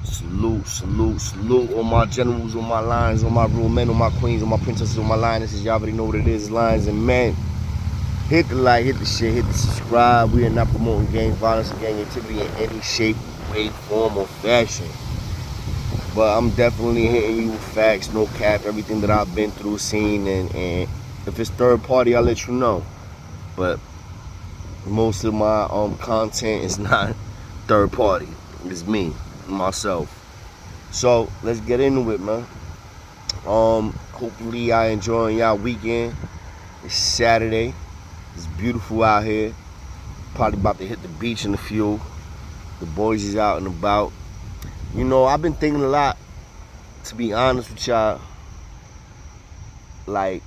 Salute, salute, salute. All my generals, all my lions, all my real men, all my queens, all my princesses, all my lionesses. Y'all already know what it is, lions and men. Hit the like, hit the shit, hit the subscribe. We are not promoting gang violence or gang activity in any shape, way, form, or fashion. But I'm definitely hitting you with facts, no cap, everything that I've been through, seen, and if it's third party, I'll let you know. But most of my content is not third party. It's me, myself. So let's get into it, man. Hopefully y'all enjoying y'all weekend. It's Saturday. It's beautiful out here. Probably about to hit the beach in a few. The boys is out and about. You know, I've been thinking a lot, to be honest with y'all. Like,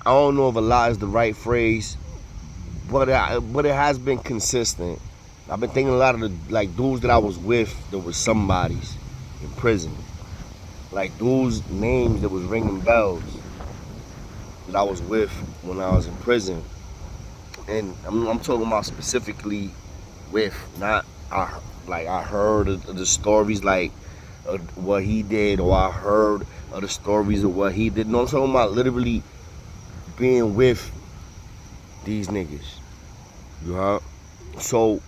I don't know if a lot is the right phrase, but it has been consistent. I've been thinking a lot of the dudes that I was with that was somebody's in prison. Like those names that was ringing bells that I was with when I was in prison. And I'm talking about specifically with, not I heard of the stories what he did, or I heard of the stories of what he did. No, I'm talking about literally being with these niggas. You heard? So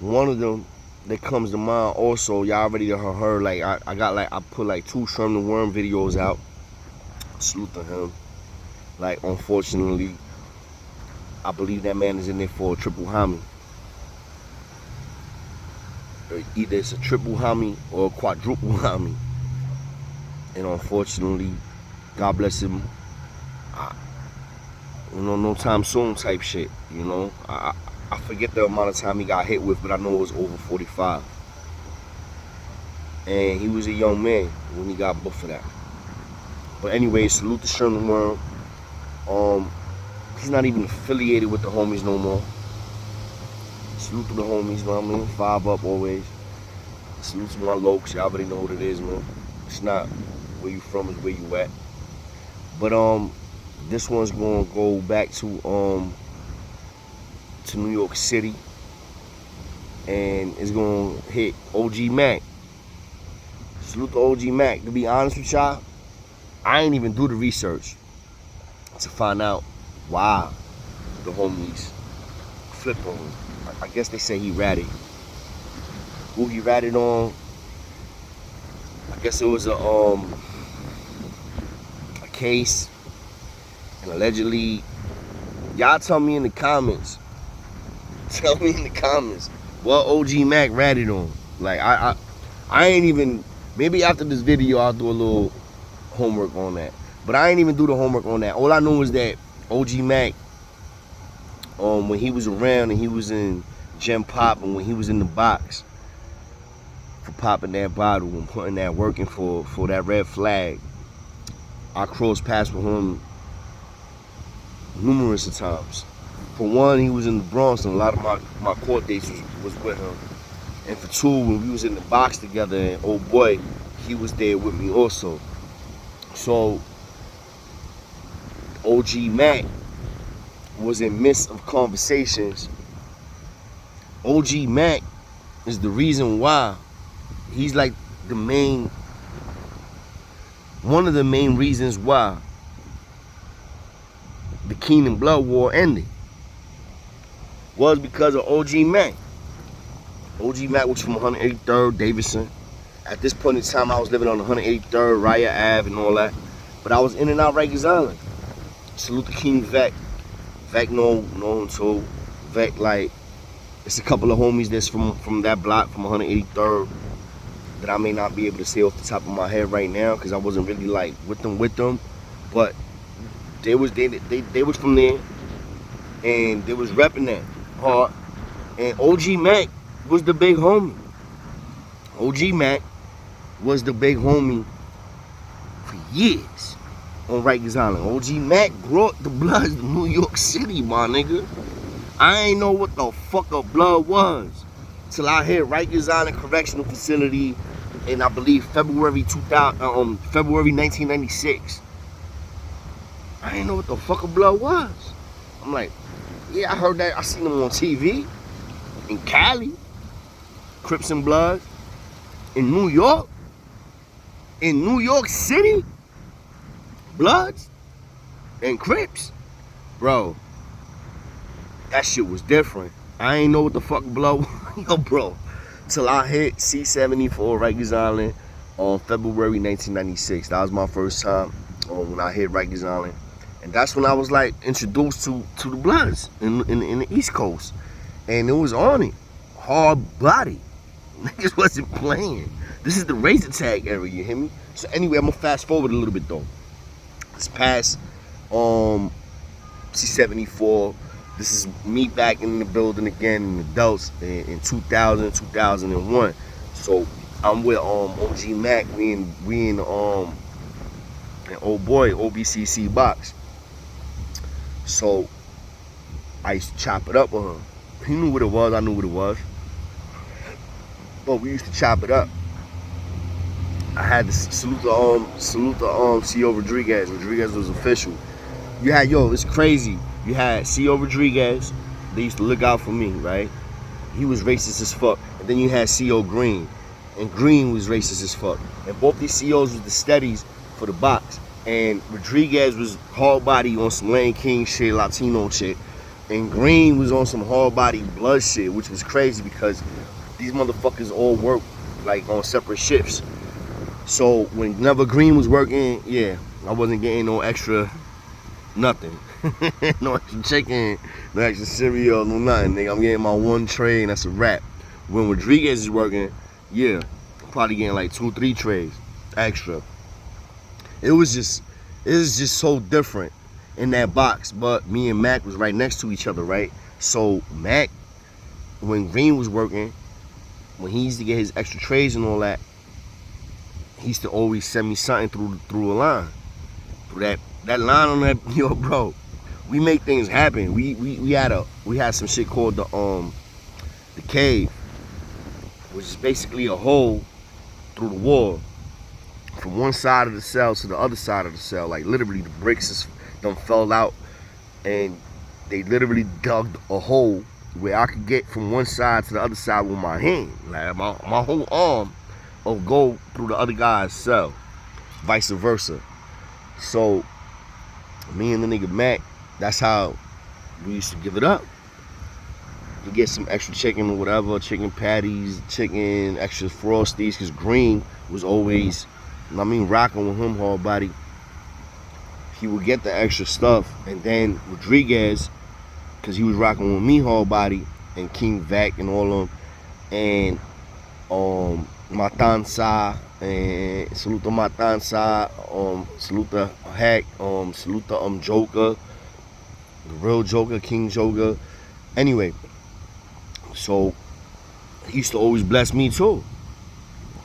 one of them that comes to mind also, y'all already heard, I put 2 Sherman Worm videos out. Salute to him. Unfortunately, I believe that man is in there for a triple homie. Either it's a triple homie or a quadruple homie. And unfortunately, God bless him, no time soon type shit, I forget the amount of time he got hit with, but I know it was over 45. And he was a young man when he got booked for that. But anyway, salute to Sherman Worm. He's not even affiliated with the homies no more. Salute to the homies, man. I mean, 5 up always. Salute to my lokes. Y'all already know what it is, man. It's not where you from, it's where you at. But this one's gonna go back to New York City, and it's gonna hit OG Mac. Salute to OG Mac. To be honest with y'all, I ain't even do the research to find out why the homies flipped on him. I guess they say he ratted. Who he ratted on? I guess it was a case, and allegedly, y'all tell me in the comments. Tell me in the comments what OG Mac ratted on. I ain't even. Maybe after this video I'll do a little homework on that. But I ain't even do the homework on that. All I know is that OG Mac, when he was around and he was in Gem Pop, and when he was in the box for popping that bottle and putting that working for that red flag, I crossed paths with him numerous of times. For one, he was in the Bronx, and a lot of my court dates was with him. And for two, when we was in the box together, and oh boy, he was there with me also. So OG Mac was in midst of conversations. OG Mac is the reason why he's one of the main reasons why the Keenan Blood War ended. Was because of OG Mac. OG Mac was from 183rd Davidson. At this point in time, I was living on 183rd Raya Ave and all that. But I was in and out Rikers Island. Salute to King Vec. Vec know him too. Vec, it's a couple of homies that's from that block, from 183rd, that I may not be able to say off the top of my head right now, because I wasn't really with them. But they was from there, and they was repping that hard. And OG Mac was the big homie. OG Mac was the big homie for years on Rikers Island. OG Mac brought the Bloods to New York City, my nigga. I ain't know what the fuck a Blood was till I hit Rikers Island Correctional Facility in, I believe, February 1996. I ain't know what the fuck a Blood was. I'm like, yeah, I heard that. I seen them on TV in Cali. Crips and Blood. in New York, in New York City, Bloods and Crips, bro, that shit was different. I ain't know what the fuck blow, yo, bro, till I hit C74 Rikers Island on February 1996. That was my first time when I hit Rikers Island, and that's when I was like introduced to the Bloods in the East Coast, and it was on it, hard body. Niggas wasn't playing. This is the razor tag era, you hear me? So anyway, I'm gonna fast forward a little bit though. This past C74, this is me back in the building again in adults in 2000, 2001. So I'm with OG Mac, we in an old boy OBCC box. So I used to chop it up with him. He knew what it was, I knew what it was. But we used to chop it up. I had to salute the C.O. Rodriguez. Rodriguez was official. You had, it's crazy. You had C.O. Rodriguez. They used to look out for me, right? He was racist as fuck. And then you had C.O. Green. And Green was racist as fuck. And both these C.O.s was the steadies for the box. And Rodriguez was hard body on some Latin King shit, Latino shit. And Green was on some hard body blood shit, which was crazy because these motherfuckers all work like on separate shifts. So whenever Green was working, yeah, I wasn't getting no extra nothing. No extra chicken, no extra cereal, no nothing, nigga. I'm getting my one tray and that's a wrap. When Rodriguez is working, yeah, I'm probably getting like 2-3 trays extra. It was just so different in that box. But me and Mac was right next to each other, right? So Mac, when Green was working, when he used to get his extra trays and all that, he used to always send me something through a line. Through that line on that, yo, bro. We make things happen. We had some shit called the cave, which is basically a hole through the wall from one side of the cell to the other side of the cell. Like literally the bricks done fell out and they literally dug a hole where I could get from one side to the other side with my hand. Like my whole arm will go through the other guy's cell, vice versa. So me and the nigga Mac, that's how we used to give it up. You get some extra chicken or whatever, chicken patties, chicken, extra frosties, because Green was always, rocking with him hard body. He would get the extra stuff, and then Rodriguez, because he was rocking with me hard body, and King Vac and all of them, and Matanza, and Saluta Matanza, Saluta Hack, Saluta Joker, the real Joker, King Joker. Anyway, so he used to always bless me too.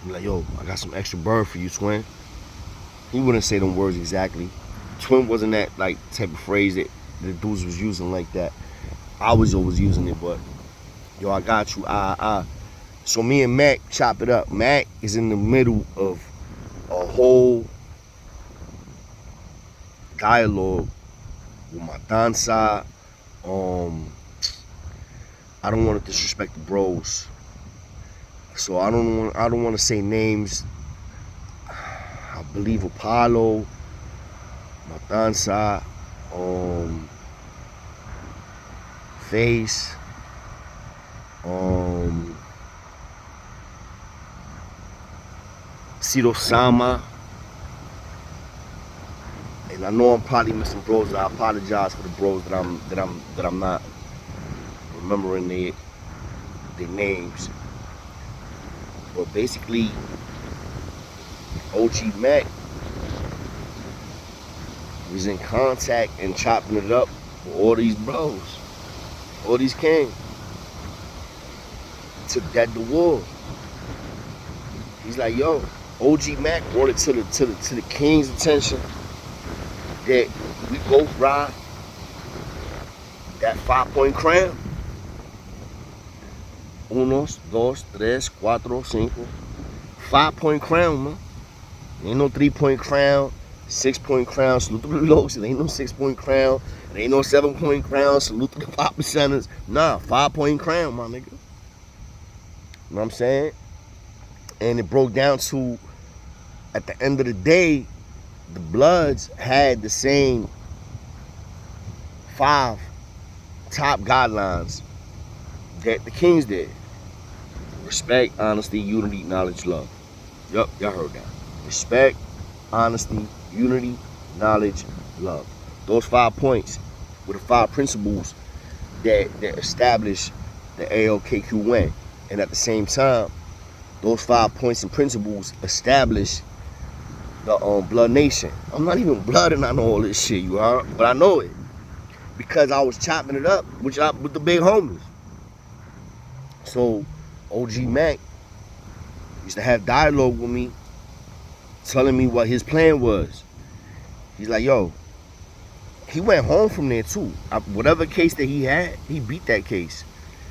He'd be like, yo, I got some extra bird for you, twin. He wouldn't say them words exactly. Twin wasn't that like type of phrase that the dudes was using like that. I was always using it, but yo, I got you, So me and Mac chop it up. Mac is in the middle of a whole dialogue with my dansa. I don't want to disrespect the bros, so I don't want to say names. I believe Apollo, Matanza, Face, Ciro Sama, and I know I'm probably missing bros. And I apologize for the bros that I'm not remembering their names. But basically, OG Mac was in contact and chopping it up with all these bros, all these kings. Took that to war. He's like, yo, OG Mac brought it to the king's attention that we both ride that 5-point crown. 1, 2, 3, 4, 5. 5-point crown, man. Ain't no 3-point crown, 6-point crown, salute to the lows. It ain't no 6-point crown. It ain't no 7-point crown, salute to the 5%ers. Nah, 5-point crown, my nigga. You know what I'm saying? And it broke down to, at the end of the day, the Bloods had the same 5 top guidelines that the Kings did. Respect, honesty, unity, knowledge, love. Yup, y'all heard that. Respect, honesty, unity, knowledge, love. Those 5 points were the 5 principles that establish the ALKQN. And at the same time, those 5 points and principles establish the Blood Nation. I'm not even blooding on all this shit, you heard? But I know it. Because I was chopping it up with the big homies. So OG Mac used to have dialogue with me, telling me what his plan was. He's like, yo, he went home from there too. Whatever case that he had, he beat that case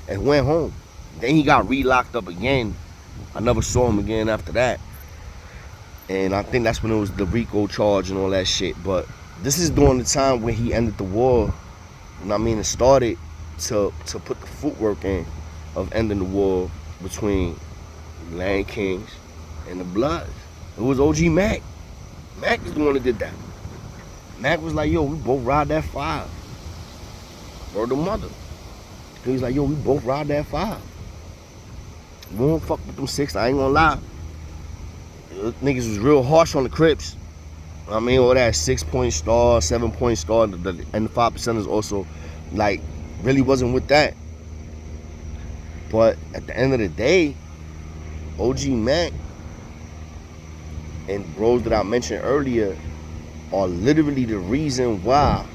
and went home. Then he got re-locked up again. I never saw him again after that. And I think that's when it was the RICO charge and all that shit. But this is during the time when he ended the war. You know what I mean? It started to put the footwork in of ending the war between the Land Kings and the Bloods. It was OG Mac. Mac is the one that did that. Mac was like, yo, we both ride that 5. Or the mother. He was like, yo, we both ride that 5. We don't fuck with them 6, I ain't gonna lie. Niggas was real harsh on the Crips. I mean, all that 6-point star, 7-point star, and the 5%ers also, like, really wasn't with that. But at the end of the day, OG Mac and bros that I mentioned earlier are literally the reason why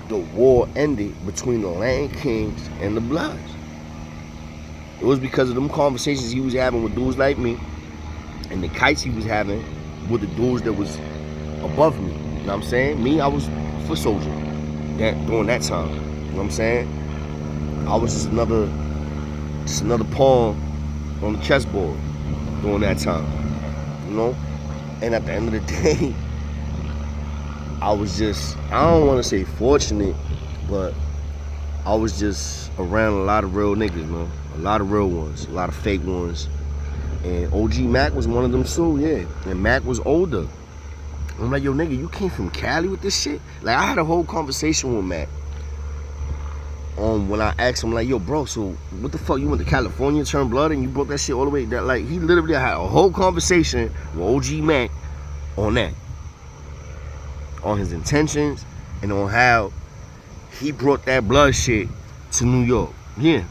the war ended between the Land Kings and the Bloods. It was because of them conversations he was having with dudes like me, and the kites he was having with the dudes that was above me. You know what I'm saying? Me, I was a foot soldier during that time. You know what I'm saying? I was just another pawn on the chessboard during that time. You know? And at the end of the day, I was just, I don't want to say fortunate, but I was just around a lot of real niggas, man. A lot of real ones, a lot of fake ones. And OG Mac was one of them too, yeah. And Mac was older. I'm like, yo, nigga, you came from Cali with this shit? Like, I had a whole conversation with Mac. When I asked him, like, yo, bro, so what the fuck, you went to California, turned blood, and you brought that shit all the way there? Like, he literally had a whole conversation with OG Mac on that. On his intentions, and on how he brought that blood shit to New York. Yeah.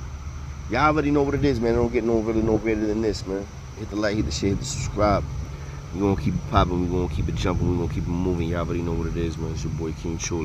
Y'all already know what it is, man. It don't get really no better than this, man. Hit the like, hit the share, hit the subscribe. We're gonna keep it popping, we're gonna keep it jumping, we're gonna keep it moving. Y'all already know what it is, man. It's your boy King Chula.